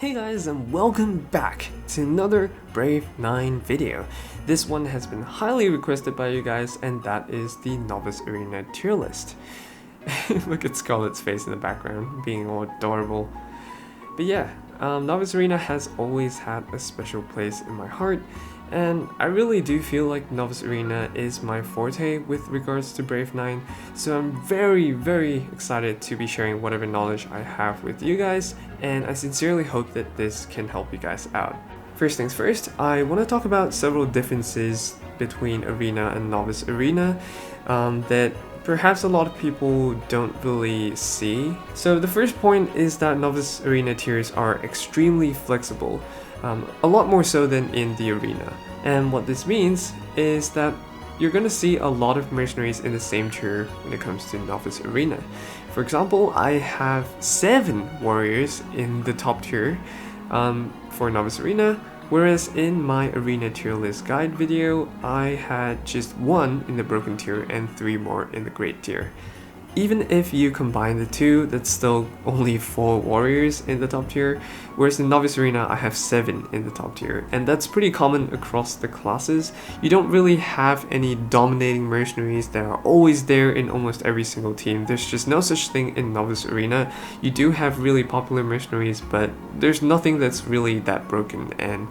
Hey guys, and welcome back to another Brave 9 video. This one has been highly requested by you guys, and that is the Novice Arena tier list. Look at Scarlet's face in the background, being all adorable. But yeah, Novice Arena has always had a special place in my heart, and I really do feel like Novice Arena is my forte with regards to Brave 9, so I'm very excited to be sharing whatever knowledge I have with you guys, and I sincerely hope that this can help you guys out. First things first, I want to talk about several differences between Arena and Novice Arena that perhaps a lot of people don't really see. So the first point is that Novice Arena tiers are extremely flexible, a lot more so than in the Arena. And what this means is that you're going to see a lot of mercenaries in the same tier when it comes to Novice Arena. For example, I have 7 warriors in the top tier for Novice Arena, whereas in my Arena tier list guide video, I had just 1 in the broken tier and 3 more in the great tier. Even if you combine the two, that's still only 4 warriors in the top tier, whereas in Novice Arena I have 7 in the top tier, and that's pretty common across the classes. You don't really have any dominating mercenaries that are always there in almost every single team. There's just no such thing in Novice Arena. You do have really popular mercenaries, but there's nothing that's really that broken, and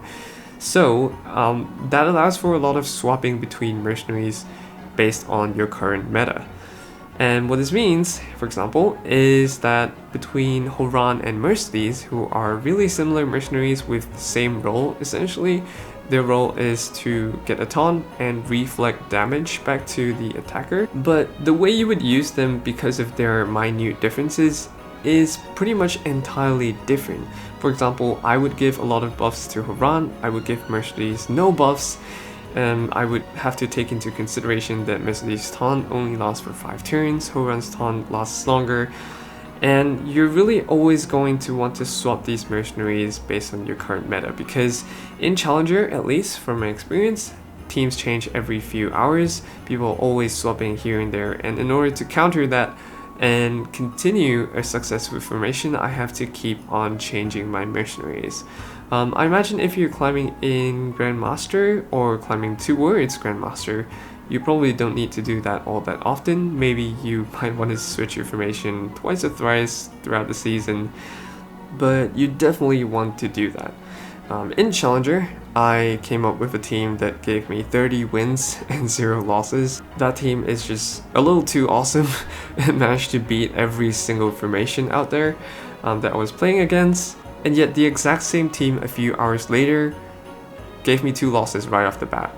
so that allows for a lot of swapping between mercenaries based on your current meta. And what this means, for example, is that between Horan and Mercenaries, who are really similar mercenaries with the same role, essentially, their role is to get a taunt and reflect damage back to the attacker. But the way you would use them because of their minute differences is pretty much entirely different. For example, I would give a lot of buffs to Horan, I would give Mercenaries no buffs. I would have to take into consideration that Mercenaries' taunt only lasts for 5 turns, Horan's taunt lasts longer, and you're really always going to want to swap these mercenaries based on your current meta, because in Challenger, at least from my experience, teams change every few hours, people are always swapping here and there, and in order to counter that and continue a successful formation, I have to keep on changing my mercenaries. I imagine if you're climbing in Grandmaster or climbing towards Grandmaster, you probably don't need to do that all that often. Maybe you might want to switch your formation twice or thrice throughout the season, but you definitely want to do that. In Challenger, I came up with a team that gave me 30 wins and 0 losses. That team is just a little too awesome and managed to beat every single formation out there that I was playing against. And yet the exact same team a few hours later gave me 2 losses right off the bat.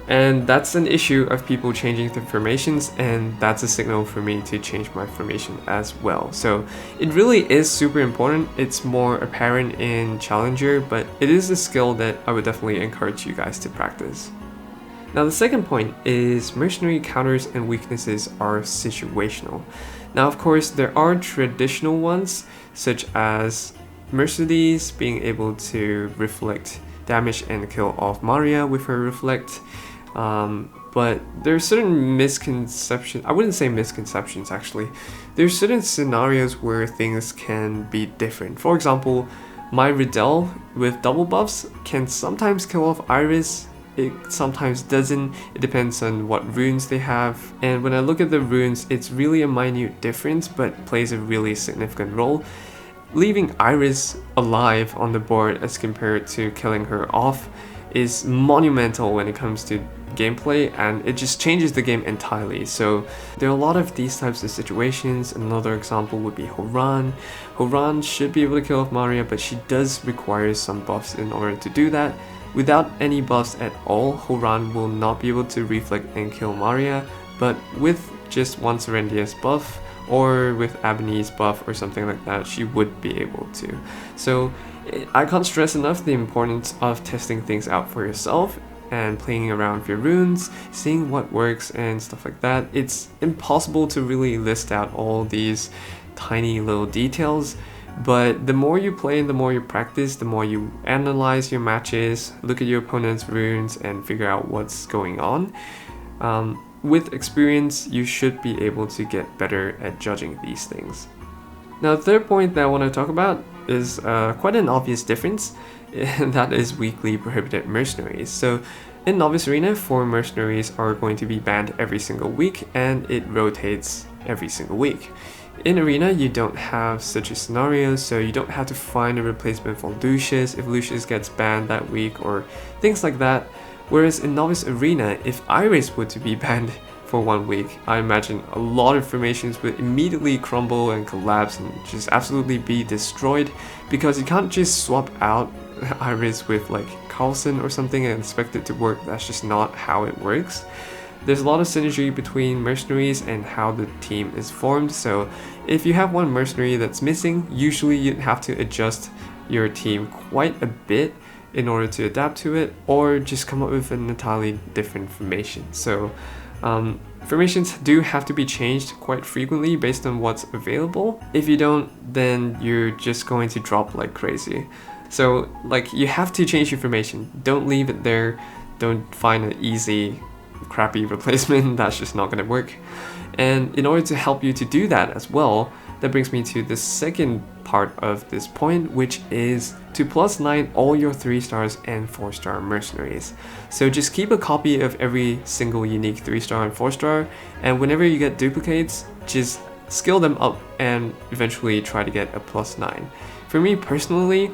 And that's an issue of people changing their formations, and that's a signal for me to change my formation as well. So it really is super important. It's more apparent in Challenger, but it is a skill that I would definitely encourage you guys to practice. Now the second point is mercenary counters and weaknesses are situational. Now of course there are traditional ones, such as Mercenaries being able to reflect damage and kill off Maria with her reflect, but there are certain misconceptions, I wouldn't say misconceptions actually, there's certain scenarios where things can be different. For example, my Radel with double buffs can sometimes kill off Iris, it sometimes doesn't, it depends on what runes they have, and when I look at the runes, it's really a minute difference but plays a really significant role. Leaving Iris alive on the board as compared to killing her off is monumental when it comes to gameplay, and it just changes the game entirely. So there are a lot of these types of situations. Another example would be Horan. Horan should be able to kill off Maria, but she does require some buffs in order to do that. Without any buffs at all, Horan will not be able to reflect and kill Maria, but with just one Serendia's buff, or with Ebony's buff or something like that, she would be able to. So I can't stress enough the importance of testing things out for yourself and playing around with your runes, seeing what works and stuff like that. It's impossible to really list out all these tiny little details, but the more you play and the more you practice, the more you analyze your matches, look at your opponent's runes and figure out what's going on. With experience, you should be able to get better at judging these things. Now the third point that I want to talk about is quite an obvious difference, and that is weekly prohibited mercenaries. So in Novice Arena, 4 mercenaries are going to be banned every single week, and it rotates every single week. In Arena, you don't have such a scenario, so you don't have to find a replacement for Lucius if Lucius gets banned that week or things like that. Whereas in Novice Arena, if Iris were to be banned for 1 week, I imagine a lot of formations would immediately crumble and collapse and just absolutely be destroyed, because you can't just swap out Iris with like Carlson or something and expect it to work. That's just not how it works. There's a lot of synergy between mercenaries and how the team is formed, so if you have one mercenary that's missing, usually you'd have to adjust your team quite a bit in order to adapt to it, or just come up with an entirely different formation. So formations do have to be changed quite frequently based on what's available. If you don't, then you're just going to drop like crazy. So like, you have to change your formation. Don't leave it there. Don't find an easy crappy replacement. That's just not going to work. And in order to help you to do that as well, that brings me to the second part of this point, which is to +9 all your 3-stars and 4-star mercenaries. So just keep a copy of every single unique 3-star and 4-star, and whenever you get duplicates, just skill them up and eventually try to get a +9. For me personally,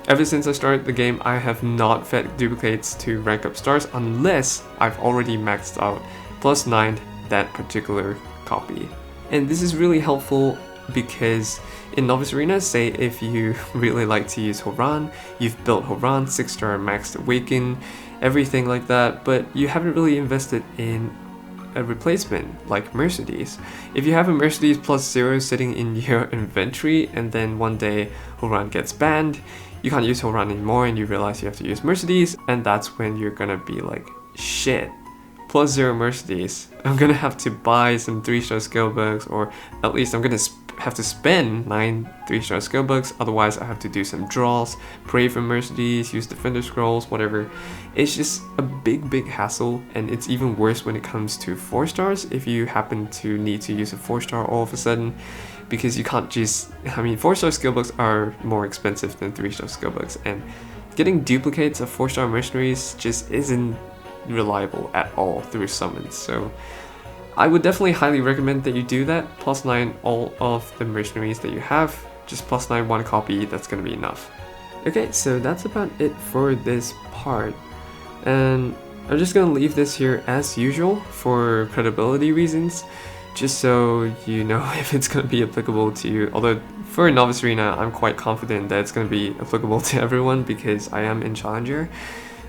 ever since I started the game, I have not fed duplicates to rank up stars unless I've already maxed out +9 that particular copy. And this is really helpful because in Novice Arena, say if you really like to use Horan, you've built Horan, 6-star maxed Awaken, everything like that, but you haven't really invested in a replacement like Mercedes. If you have a Mercedes +0 sitting in your inventory and then one day Horan gets banned, you can't use Horan anymore and you realize you have to use Mercedes, and that's when you're gonna be like, shit, +0 Mercedes, I'm gonna have to buy some 3-star skill bugs, or at least I'm gonna have to spend 9 3-star skill bugs, otherwise I have to do some draws, pray for Mercedes, use Defender Scrolls, whatever. It's just a big hassle, and it's even worse when it comes to 4-stars if you happen to need to use a 4-star all of a sudden, because you can't just, 4-star skill bugs are more expensive than 3-star skill bugs, and getting duplicates of 4-star mercenaries just isn't reliable at all through summons. So I would definitely highly recommend that you do that. +9 all of the mercenaries that you have, just +9 one copy, that's gonna be enough. Okay, so that's about it for this part, and I'm just gonna leave this here as usual for credibility reasons, just so you know if it's gonna be applicable to you. Although for Novice Arena, I'm quite confident that it's gonna be applicable to everyone because I am in Challenger.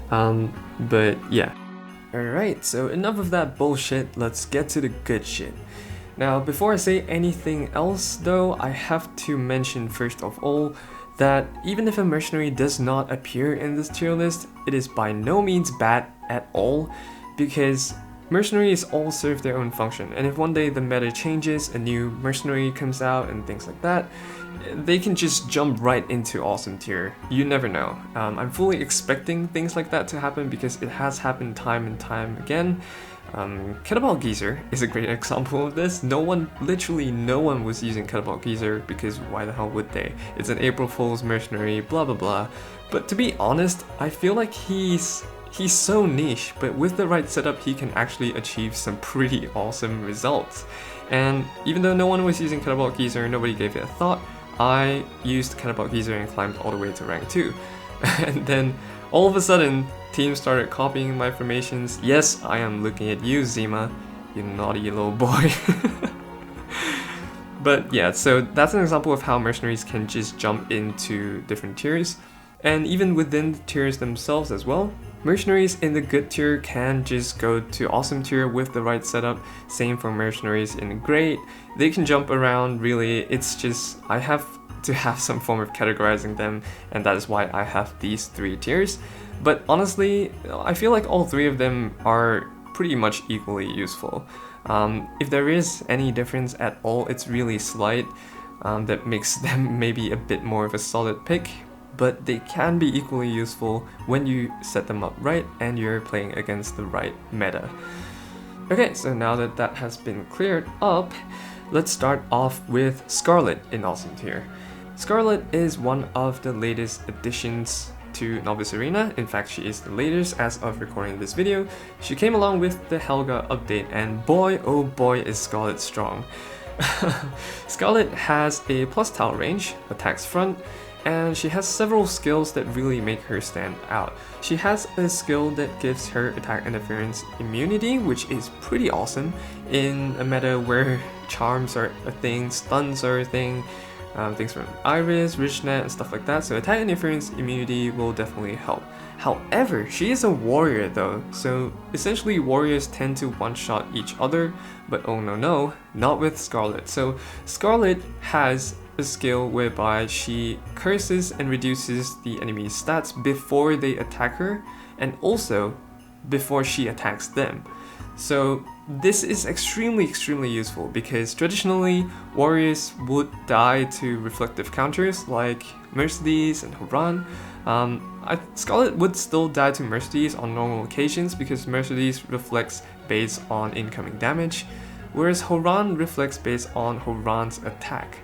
But yeah. Alright, so enough of that bullshit, let's get to the good shit. Now, before I say anything else though, I have to mention first of all that even if a mercenary does not appear in this tier list, it is by no means bad at all, because mercenaries all serve their own function, and if one day the meta changes, a new mercenary comes out and things like that, they can just jump right into awesome tier. You never know. I'm fully expecting things like that to happen because it has happened time and time again. Kettlebell Geezer is a great example of this. Literally no one was using Kettlebell Geezer because why the hell would they? It's an April Fool's mercenary, blah blah blah. But to be honest, I feel like he's so niche, but with the right setup he can actually achieve some pretty awesome results. And even though no one was using Kettlebell Geezer, nobody gave it a thought, I used Kettlebell Geezer and climbed all the way to rank 2. And then all of a sudden, teams started copying my formations. Yes, I am looking at you, Zima, you naughty little boy. But yeah, so that's an example of how mercenaries can just jump into different tiers, and even within the tiers themselves as well. Mercenaries in the good tier can just go to awesome tier with the right setup. Same for mercenaries in great. They can jump around, really. It's just I have to have some form of categorizing them, and that is why I have these 3 tiers. But honestly, I feel like all 3 of them are pretty much equally useful. If there is any difference at all, it's really slight, that makes them maybe a bit more of a solid pick, but they can be equally useful when you set them up right and you're playing against the right meta. Okay, so now that that has been cleared up, Let's start off with Scarlet in Awesome Tier. Scarlet is one of the latest additions to Novice Arena. In fact, she is the latest as of recording this video. She came along with the Helga update, and boy oh boy is Scarlet strong. Scarlet has a plus tile range, attacks front, and she has several skills that really make her stand out. She has a skill that gives her attack interference immunity, which is pretty awesome in a meta where charms are a thing, stuns are a thing, things from Iris, Richnet, and stuff like that, so attack interference immunity will definitely help. However, she is a warrior though, so essentially warriors tend to one-shot each other, but oh no, not with Scarlet. So Scarlet has a skill whereby she curses and reduces the enemy's stats before they attack her, and also before she attacks them. So this is extremely useful because traditionally warriors would die to reflective counters like Mercenaries and Horan. Scarlet would still die to Mercenaries on normal occasions because Mercenaries reflects based on incoming damage, whereas Horan reflects based on Horan's attack.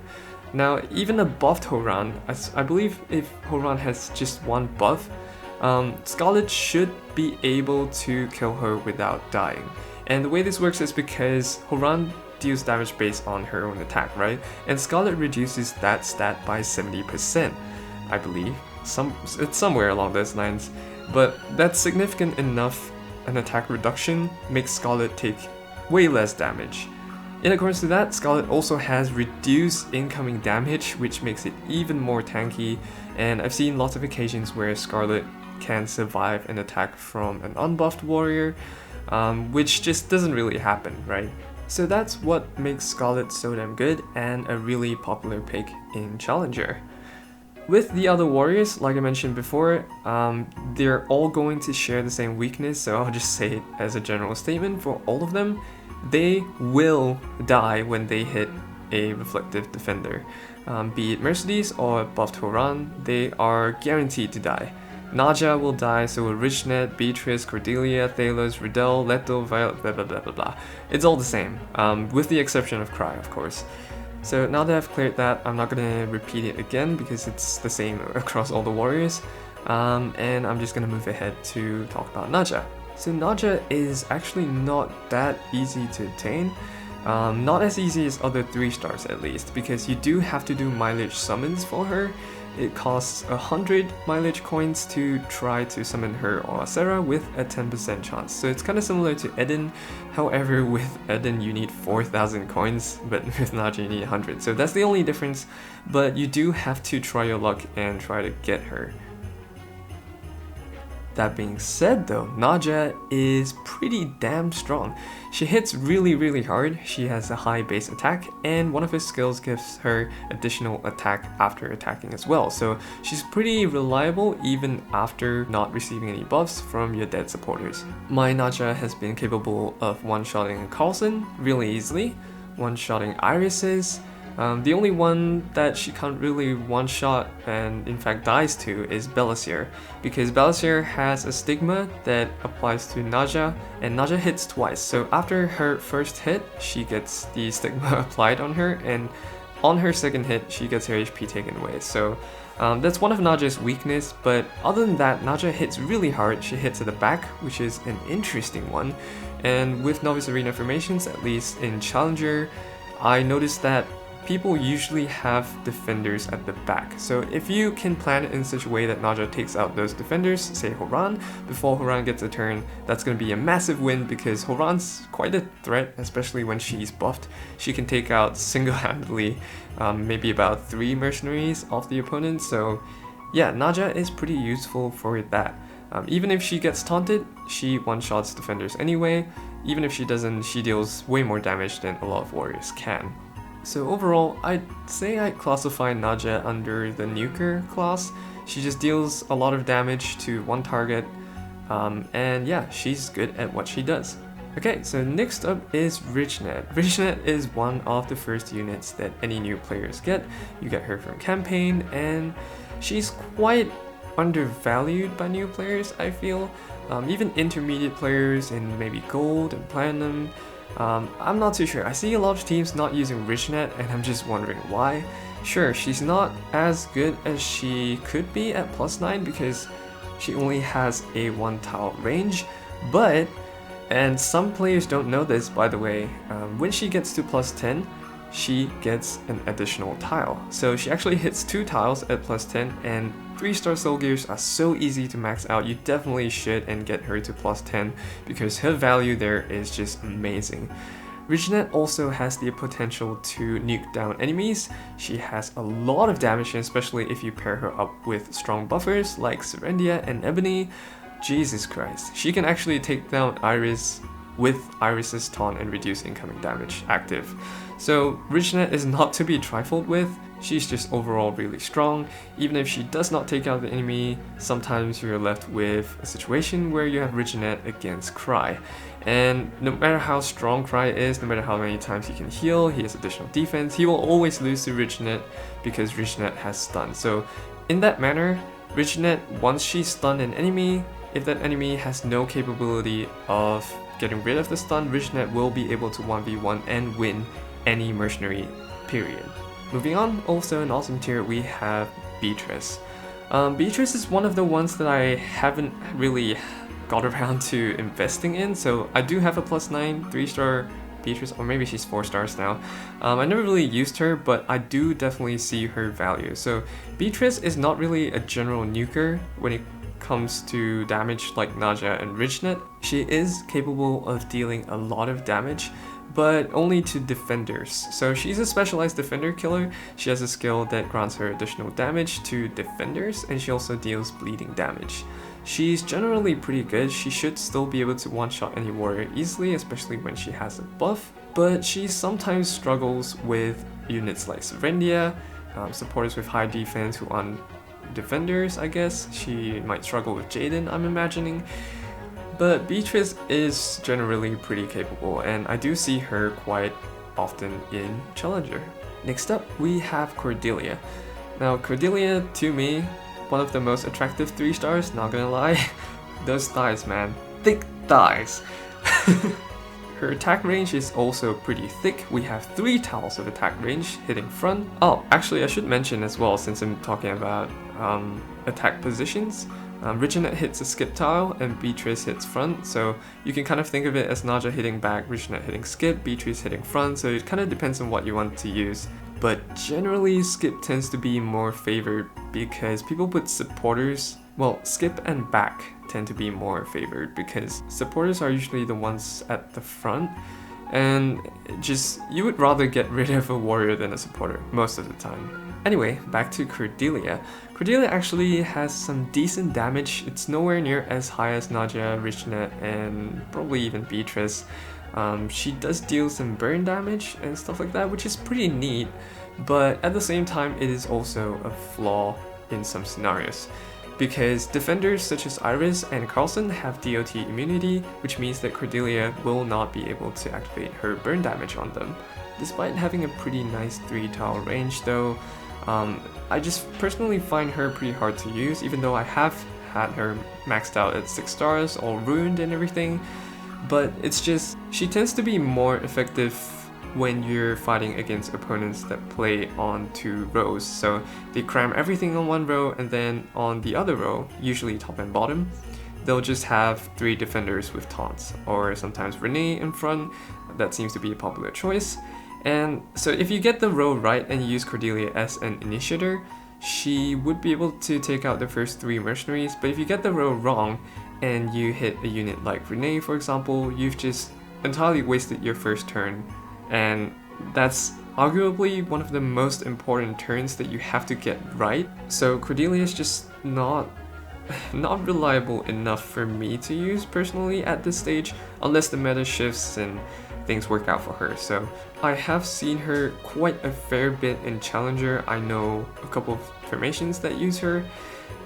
Now, even a buffed Horan, I believe if Horan has just one buff, Scarlet should be able to kill her without dying. And the way this works is because Horan deals damage based on her own attack, right? And Scarlet reduces that stat by 70%, I believe. It's somewhere along those lines. But that's significant enough. An attack reduction makes Scarlet take way less damage. In accordance to that, Scarlet also has reduced incoming damage, which makes it even more tanky, and I've seen lots of occasions where Scarlet can survive an attack from an unbuffed warrior, which just doesn't really happen, right? So that's what makes Scarlet so damn good and a really popular pick in Challenger. With the other warriors, like I mentioned before, they're all going to share the same weakness, so I'll just say it as a general statement for all of them. They will die when they hit a reflective defender. Be it Mercenaries or buffed Horan, they are guaranteed to die. Naja will die, so will Richnet, Beatrice, Cordelia, Thalos, Radel, Leto, Violet, blah blah blah blah blah. It's all the same, with the exception of Cry, of course. So now that I've cleared that, I'm not gonna repeat it again because it's the same across all the warriors, and I'm just gonna move ahead to talk about Naja. So Naja is actually not that easy to attain, not as easy as other 3 stars at least, because you do have to do mileage summons for her. It costs 100 mileage coins to try to summon her or Sarah with a 10% chance. So it's kind of similar to Eden, however with Eden you need 4,000 coins, but with Naja you need 100. So that's the only difference, but you do have to try your luck and try to get her. That being said though, Naja is pretty damn strong. She hits really hard, she has a high base attack, and one of her skills gives her additional attack after attacking as well. So she's pretty reliable even after not receiving any buffs from your dead supporters. My Naja has been capable of one-shotting Carlson really easily, one-shotting Irises. The only one that she can't really one-shot and in fact dies to is Belisir, because Belisir has a stigma that applies to Naja, and Naja hits twice, so after her first hit she gets the stigma applied on her, and on her second hit she gets her HP taken away. So that's one of Naja's weakness, but other than that, Naja hits really hard. She hits at the back, which is an interesting one, and with Novice Arena formations, at least in Challenger, I noticed that people usually have defenders at the back. So if you can plan it in such a way that Naja takes out those defenders, say Horan, before Horan gets a turn, that's going to be a massive win because Horan's quite a threat, especially when she's buffed. She can take out single-handedly maybe about 3 mercenaries off the opponent, so yeah, Naja is pretty useful for that. Even if she gets taunted, she one-shots defenders anyway. Even if she doesn't, she deals way more damage than a lot of warriors can. So overall, I'd say I classify Naja under the nuker class. She just deals a lot of damage to one target, and yeah, she's good at what she does. Okay, so next up is Richnet. Richnet is one of the first units that any new players get. You get her from campaign, and she's quite undervalued by new players, I feel. Even intermediate players in maybe gold and platinum, I'm not too sure. I see a lot of teams not using Richnet, and I'm just wondering why. Sure, she's not as good as she could be at +9 because she only has a 1 tile range, but, and some players don't know this by the way, when she gets to +10, she gets an additional tile. So she actually hits 2 tiles at +10, and 3-star soul gears are so easy to max out. You definitely should and get her to +10 because her value there is just amazing. Richnet also has the potential to nuke down enemies. She has a lot of damage, especially if you pair her up with strong buffers like Serendia and Ebony. Jesus Christ, she can actually take down Iris with Iris's taunt and reduce incoming damage active. So Richnet is not to be trifled with. She's just overall really strong. Even if she does not take out the enemy, sometimes you're left with a situation where you have Richnet against Cry. And no matter how strong Cry is, no matter how many times he can heal, he has additional defense, he will always lose to Richnet because Richnet has stun. So in that manner, Richnet, once she stunned an enemy, if that enemy has no capability of getting rid of the stun, Richnet will be able to 1v1 and win any mercenary, period. Moving on, also in awesome tier, we have Beatrice. Beatrice is one of the ones that I haven't really got around to investing in, so I do have a +9 3-star Beatrice, or maybe she's 4 stars now. I never really used her, but I do definitely see her value. So Beatrice is not really a general nuker when it comes to damage like Naja and Richnet. She is capable of dealing a lot of damage, but only to defenders. So she's a specialized defender killer. She has a skill that grants her additional damage to defenders, and she also deals bleeding damage. She's generally pretty good. She should still be able to one-shot any warrior easily, especially when she has a buff, but she sometimes struggles with units like Serendia, supporters with high defense who aren't defenders, I guess. She might struggle with Jaden, I'm imagining. But Beatrice is generally pretty capable, and I do see her quite often in Challenger. Next up, we have Cordelia. Now, Cordelia, to me, one of the most attractive 3 stars, not gonna lie. Those thighs, man. Thick thighs. Her attack range is also pretty thick. We have 3 tiles of attack range hitting front. Oh, actually I should mention as well, since I'm talking about attack positions, Richnet hits a skip tile and Beatrice hits front, so you can kind of think of it as Naja hitting back, Richnet hitting skip, Beatrice hitting front, so it kind of depends on what you want to use. But generally skip tends to be more favored because people put supporters, well, skip and back tend to be more favored because supporters are usually the ones at the front, and just, you would rather get rid of a warrior than a supporter most of the time. Anyway, back to Cordelia. Cordelia actually has some decent damage. It's nowhere near as high as Naja, Richnet, and probably even Beatrice. She does deal some burn damage and stuff like that, which is pretty neat, but at the same time it is also a flaw in some scenarios. Because defenders such as Iris and Carlson have DOT immunity, which means that Cordelia will not be able to activate her burn damage on them. Despite having a pretty nice 3-tile range though, I just personally find her pretty hard to use, even though I have had her maxed out at 6 stars, all ruined and everything. But it's just, she tends to be more effective when you're fighting against opponents that play on 2 rows. So they cram everything on 1 row, and then on the other row, usually top and bottom, they'll just have 3 defenders with taunts, or sometimes Renee in front. That seems to be a popular choice. And so if you get the row right and you use Cordelia as an initiator, she would be able to take out the first 3 mercenaries, but if you get the row wrong and you hit a unit like Renee, for example, you've just entirely wasted your first turn, and that's arguably one of the most important turns that you have to get right. So Cordelia is just not reliable enough for me to use personally at this stage, unless the meta shifts and things work out for her. So I have seen her quite a fair bit in Challenger. I know a couple of formations that use her.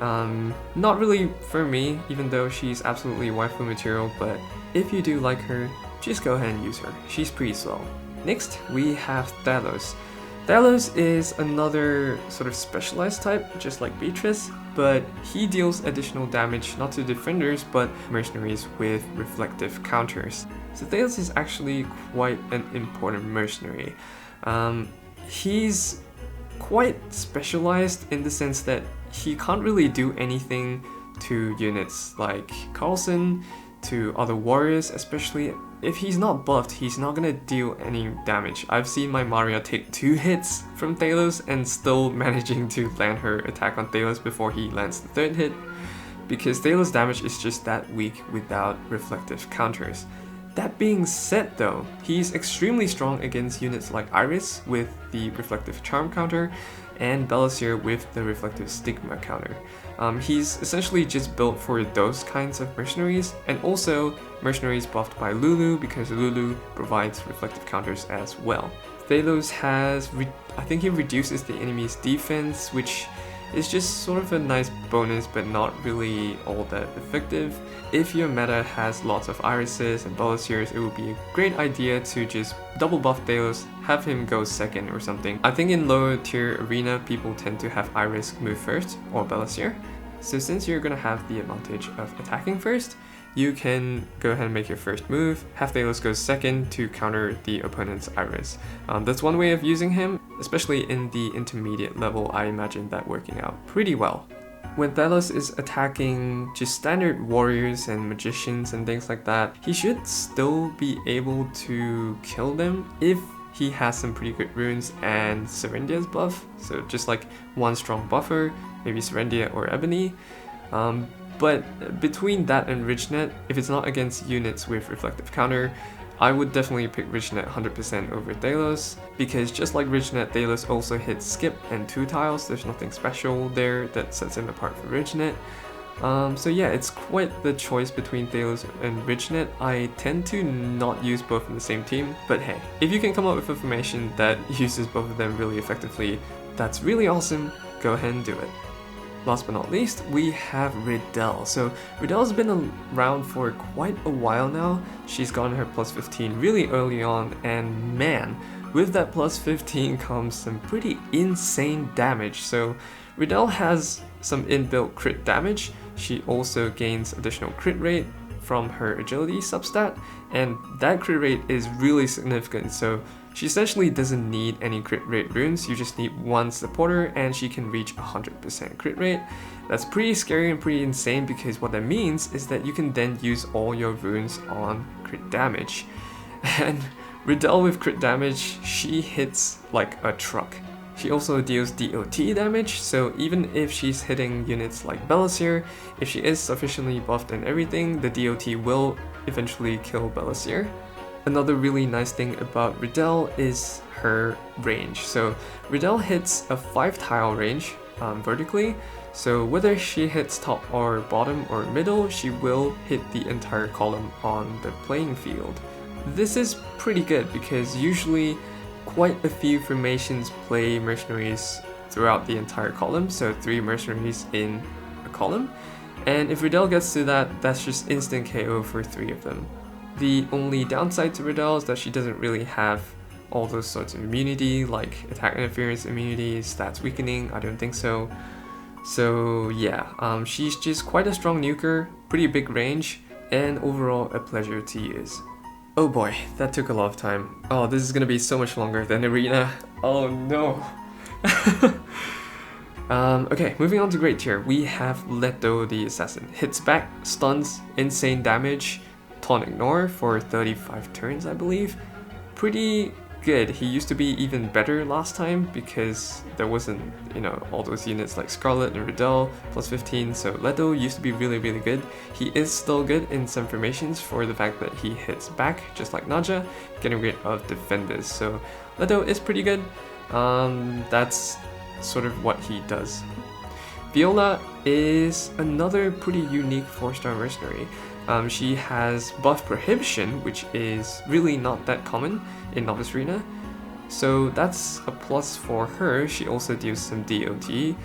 Not really for me, even though she's absolutely waifu material, but if you do like her, just go ahead and use her. She's pretty slow. Next, we have Thalos. Thalos is another sort of specialized type, just like Beatrice. but he deals additional damage not to defenders but mercenaries with reflective counters. So Thalos is actually quite an important mercenary. He's quite specialized in the sense that he can't really do anything to units like Carlson, to other warriors, especially if he's not buffed, he's not gonna deal any damage. I've seen my Maria take 2 hits from Thalos and still managing to land her attack on Thalos before he lands the 3rd hit, because Thalos' damage is just that weak without reflective counters. That being said though, he's extremely strong against units like Iris with the reflective charm counter and Belisir with the reflective stigma counter. He's essentially just built for those kinds of mercenaries, and also mercenaries buffed by Lulu because Lulu provides reflective counters as well. Thalos has, I think he reduces the enemy's defense, which is just sort of a nice bonus but not really all that effective. If your meta has lots of Irises and Belisirs, it would be a great idea to just double buff Thalos, have him go 2nd or something. I think in lower tier arena, people tend to have Iris move first or Belisir. So since you're gonna have the advantage of attacking first, you can go ahead and make your first move, have Thalos go 2nd to counter the opponent's Iris. That's one way of using him, especially in the intermediate level. I imagine that working out pretty well. When Thalos is attacking just standard warriors and magicians and things like that, he should still be able to kill them if he has some pretty good runes and Serendia's buff. So just like one strong buffer, maybe Serendia or Ebony. But between that and Richnet, if it's not against units with reflective counter, I would definitely pick Richnet 100% over Thalos, because just like Richnet, Thalos also hits skip and 2 tiles. There's nothing special there that sets him apart from Richnet. So yeah, it's quite the choice between Thalos and Richnet. I tend to not use both in the same team, but hey, if you can come up with a formation that uses both of them really effectively, that's really awesome. Go ahead and do it. Last but not least, we have Radel. So Radel's been around for quite a while now. She's gotten her plus 15 really early on, and man, with that plus 15 comes some pretty insane damage. So Radel has some inbuilt crit damage. She also gains additional crit rate from her agility substat, and that crit rate is really significant. So she essentially doesn't need any crit rate runes, you just need one supporter and she can reach 100% crit rate. That's pretty scary and pretty insane, because what that means is that you can then use all your runes on crit damage. And Radel with crit damage, she hits like a truck. She also deals DOT damage, so even if she's hitting units like Belisir, if she is sufficiently buffed and everything, the DOT will eventually kill Belisir. Another really nice thing about Radel is her range. So Radel hits a 5 tile range vertically, so whether she hits top or bottom or middle, she will hit the entire column on the playing field. This is pretty good because usually quite a few formations play mercenaries throughout the entire column, so 3 mercenaries in a column, and if Radel gets to that, that's just instant KO for 3 of them. The only downside to Radel is that she doesn't really have all those sorts of immunity, like attack interference immunity, stats weakening, I don't think so. So yeah, she's just quite a strong nuker, pretty big range, and overall a pleasure to use. Oh boy, that took a lot of time. Oh, this is gonna be so much longer than Arena. Oh no. Okay, moving on to Great Tier, we have Leto the Assassin. Hits back, stuns, insane damage, taunt ignore for 35 turns, I believe. Pretty good. He used to be even better last time because there wasn't, all those units like Scarlet and Radel plus 15, so Leto used to be really good. He is still good in some formations for the fact that he hits back, just like Naja, getting rid of defenders. So Leto is pretty good. That's sort of what he does. Viola is another pretty unique 4-star mercenary. She has buff prohibition, which is really not that common in Novice Arena, so that's a plus for her. She also deals some DOT.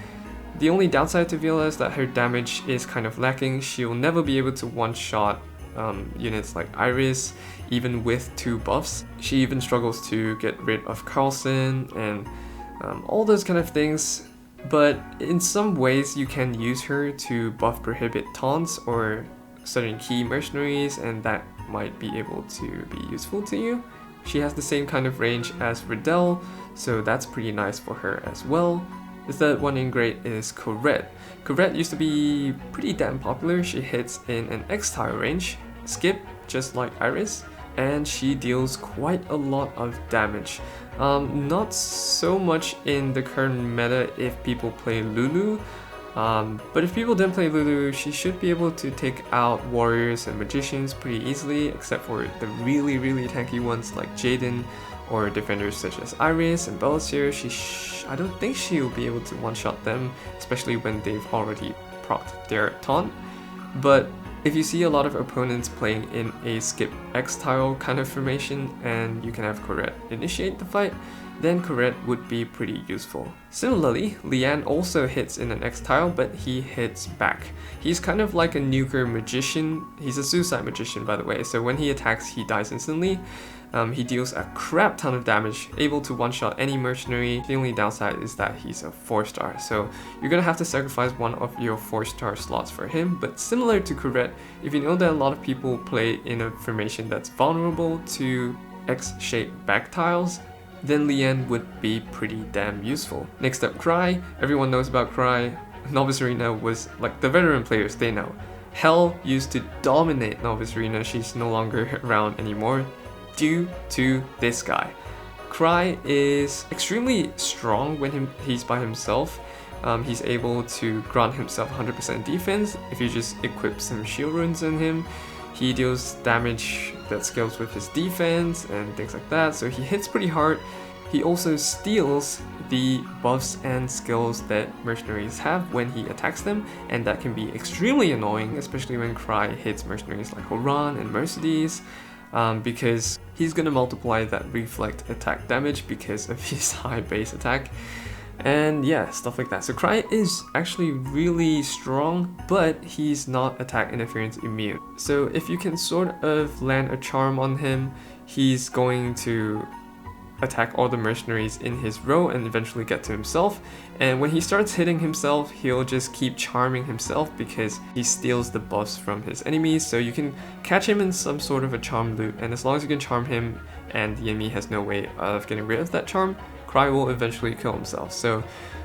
The only downside to Viola is that her damage is kind of lacking. She'll never be able to one-shot units like Iris, even with 2 buffs. She even struggles to get rid of Carlson and all those kind of things. but in some ways you can use her to buff prohibit taunts or certain key mercenaries, and that might be able to be useful to you. She has the same kind of range as Radel, so that's pretty nice for her as well. The third one in great is Cordelia. Cordelia used to be pretty damn popular. She hits in an X-tile range, skip just like Iris, and she deals quite a lot of damage. Not so much in the current meta if people play Lulu, but if people didn't play Lulu, she should be able to take out warriors and magicians pretty easily, except for the really tanky ones like Jaden, or defenders such as Iris and Beatrice. I don't think she'll be able to one-shot them, especially when they've already procced their taunt. But if you see a lot of opponents playing in a skip X-tile kind of formation and you can have Cordelia initiate the fight, then Cordelia would be pretty useful. Similarly, Lian also hits in an X-tile, but he hits back. He's kind of like a nuker magician. He's a suicide magician, by the way, so when he attacks, he dies instantly. He deals a crap ton of damage, able to one-shot any mercenary. The only downside is that he's a 4-star, so you're gonna have to sacrifice one of your 4-star slots for him. But similar to Cordelia, if you know that a lot of people play in a formation that's vulnerable to X-shaped back tiles, then Lian would be pretty damn useful. Next up, Cry. Everyone knows about Cry. Novice Arena was, like, the veteran players, they know. Hell used to dominate Novice Arena. She's no longer around anymore due to this guy. Cry is extremely strong when he's by himself. He's able to grant himself 100% defense if you just equip some shield runes on him. He deals damage that scales with his defense and things like that, so he hits pretty hard. He also steals the buffs and skills that mercenaries have when he attacks them, and that can be extremely annoying, especially when Cry hits mercenaries like Oran and Mercenaries, because he's gonna multiply that reflect attack damage because of his high base attack. And yeah, stuff like that. So Cry is actually really strong, but he's not attack interference immune. So if you can sort of land a charm on him, he's going to attack all the mercenaries in his row and eventually get to himself. And when he starts hitting himself, he'll just keep charming himself because he steals the buffs from his enemies. So you can catch him in some sort of a charm loop, and as long as you can charm him and the enemy has no way of getting rid of that charm, Cry will eventually kill himself. So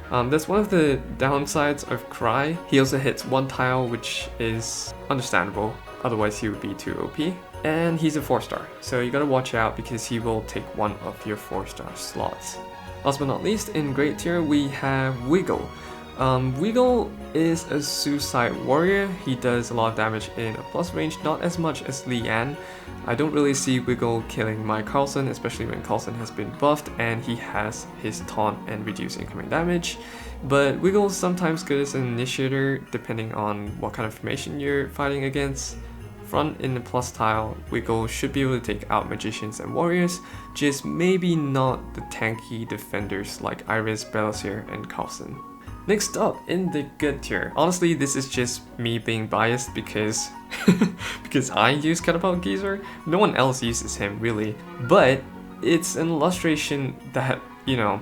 that's one of the downsides of Cry. He also hits one tile, which is understandable, otherwise he would be too OP. And he's a 4-star, so you gotta watch out because he will take one of your 4-star slots. Last but not least, in great tier we have Wiggly. Wiggly is a suicide warrior. He does a lot of damage in a plus range, not as much as Lian. I don't really see Wiggly killing my Carlson, especially when Carlson has been buffed and he has his taunt and reduce incoming damage. But Wiggly is sometimes good as an initiator, depending on what kind of formation you're fighting against. Front in the plus tile, Wiggly should be able to take out magicians and warriors, just maybe not the tanky defenders like Iris, Beatrice, and Carlson. Next up, in the good tier. Honestly, this is just me being biased because because I use Catapult Geezer. No one else uses him, really. But it's an illustration that, you know,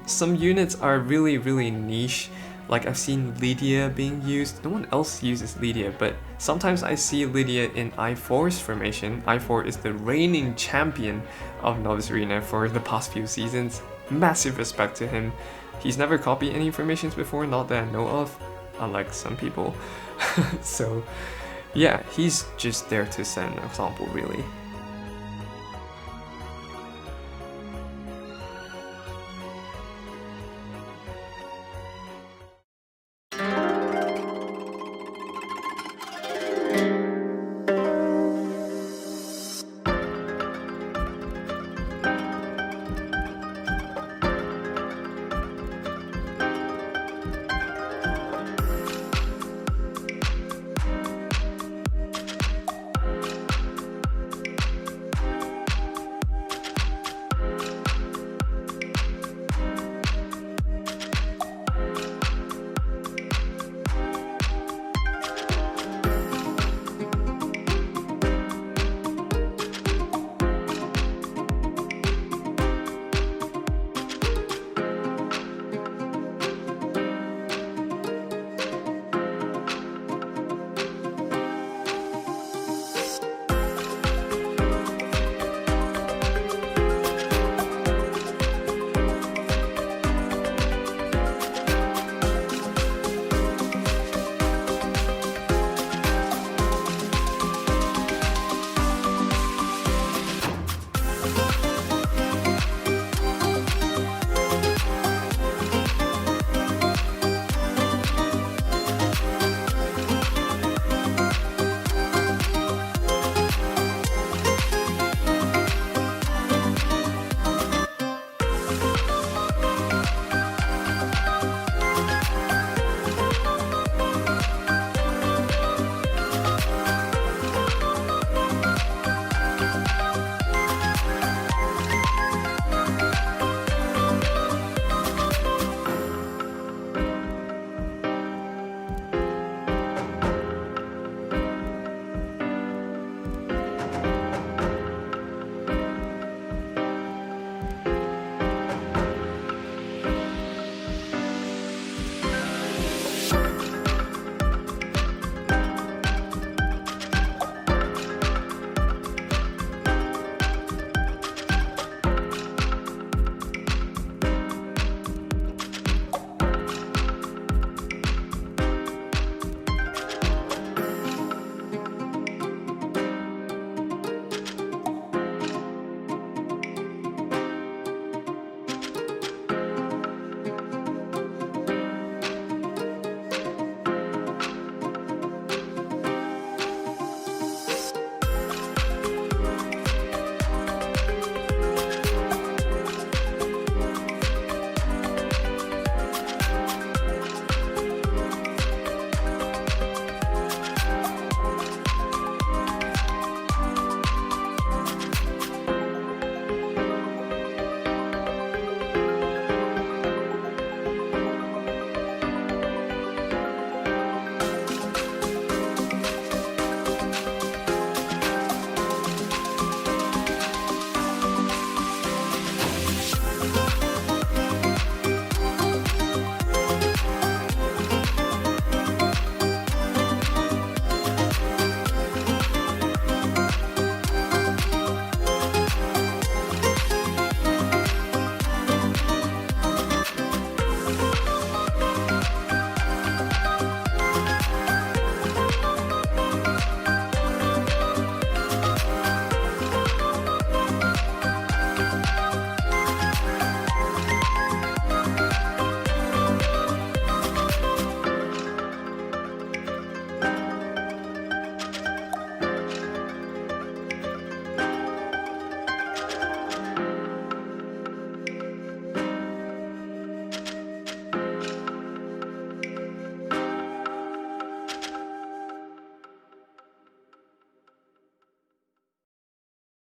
some units are really niche. Like, I've seen Lydia being used. No one else uses Lydia, but sometimes I see Lydia in I4's formation. I4 is the reigning champion of Novice Arena for the past few seasons. Massive respect to him. He's never copied any formations before, not that I know of, unlike some people. So yeah, he's just there to set an example, really.